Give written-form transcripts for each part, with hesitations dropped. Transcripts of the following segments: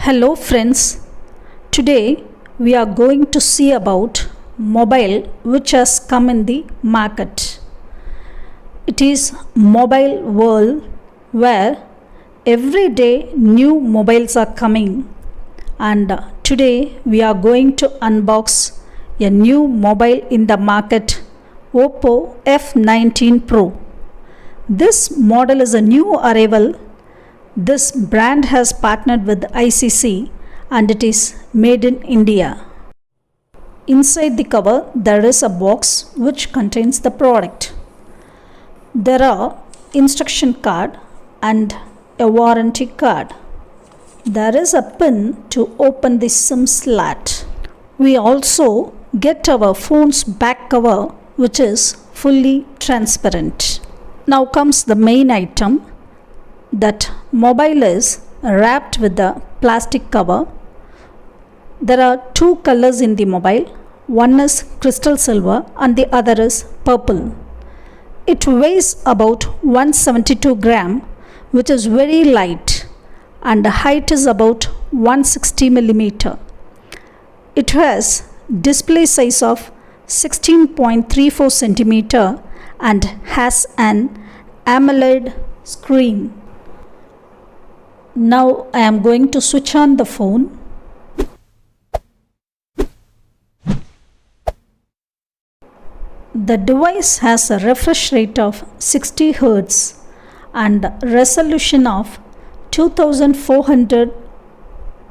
Hello friends, today we are going to see about mobile which has come in the market. It is mobile world where every day new mobiles are coming, and today we are going to unbox a new mobile in the market, Oppo F19 Pro. This model is a new arrival. This brand has partnered with ICC and it is made in India. Inside the cover there is a box which contains the product. There are instruction card and a warranty card. There is a pin to open the SIM slot. We also get our phone's back cover which is fully transparent. Now comes the main item. That mobile is wrapped with the plastic cover. There are two colors in the mobile. One is crystal silver and the other is purple. It weighs about 172 gram, which is very light, and the height is about 160 millimeter. It has display size of 16.34 centimeter and has an AMOLED screen. Now I am going to switch on the phone. The device has a refresh rate of 60 Hz and resolution of 2400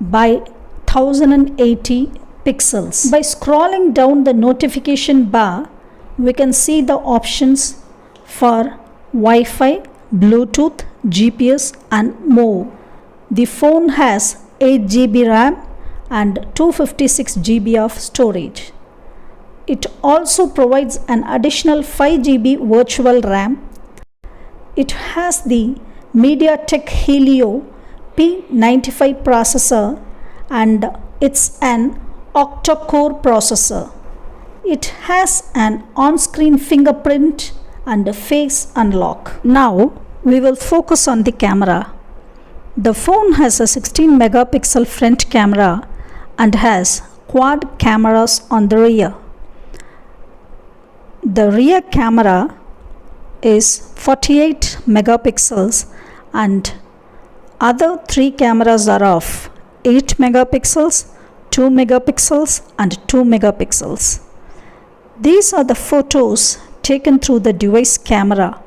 by 1080 pixels. By scrolling down the notification bar, we can see the options for Wi-Fi, Bluetooth, GPS and more. The phone has 8 GB RAM and 256 GB of storage. It also provides an additional 5 GB virtual RAM. It has the MediaTek Helio P95 processor and it's an octa-core processor. It has an on-screen fingerprint and a face unlock. Now we will focus on the camera. The phone has a 16 megapixel front camera and has quad cameras on the rear. The rear camera is 48 megapixels and other three cameras are of 8 megapixels, 2 megapixels and 2 megapixels. These are the photos taken through the device camera.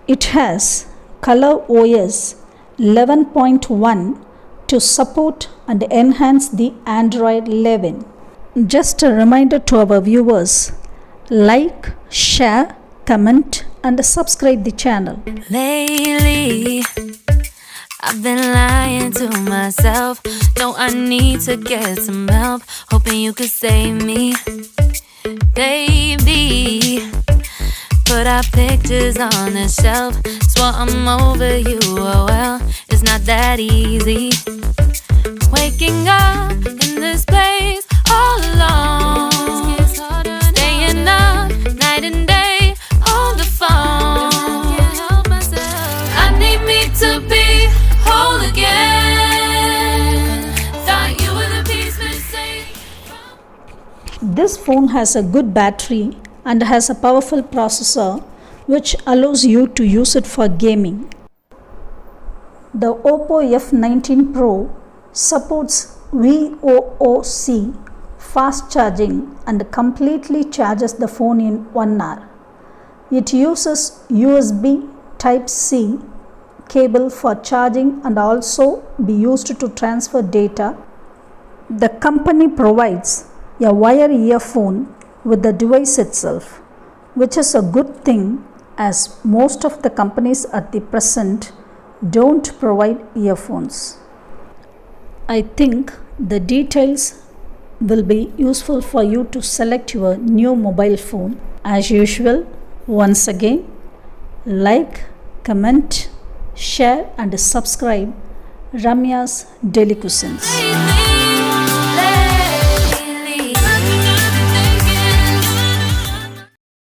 It has Color OS 11.1 to support and enhance the Android 11. Just a reminder to our viewers, like, share, comment and subscribe the channel. Lately, I've been lying to myself. No, I need to get some help. Hoping you could save me, baby. Put our pictures on the shelf. Swore I'm over you, oh well, it's not that easy. Waking up in this place all alone, staying up night and day on the phone. I can't help myself. I need me to be whole again. Thought you were the piece missing. This phone has a good battery and has a powerful processor which allows you to use it for gaming. The Oppo F19 Pro supports VOOC fast charging and completely charges the phone in 1 hour. It uses USB Type-C cable for charging and also be used to transfer data. The company provides a wire earphone with the device itself, which is a good thing as most of the companies at the present don't provide earphones. I think the details will be useful for you to select your new mobile phone. As usual, once again, like, comment, share and subscribe Ramya's Delicuisines.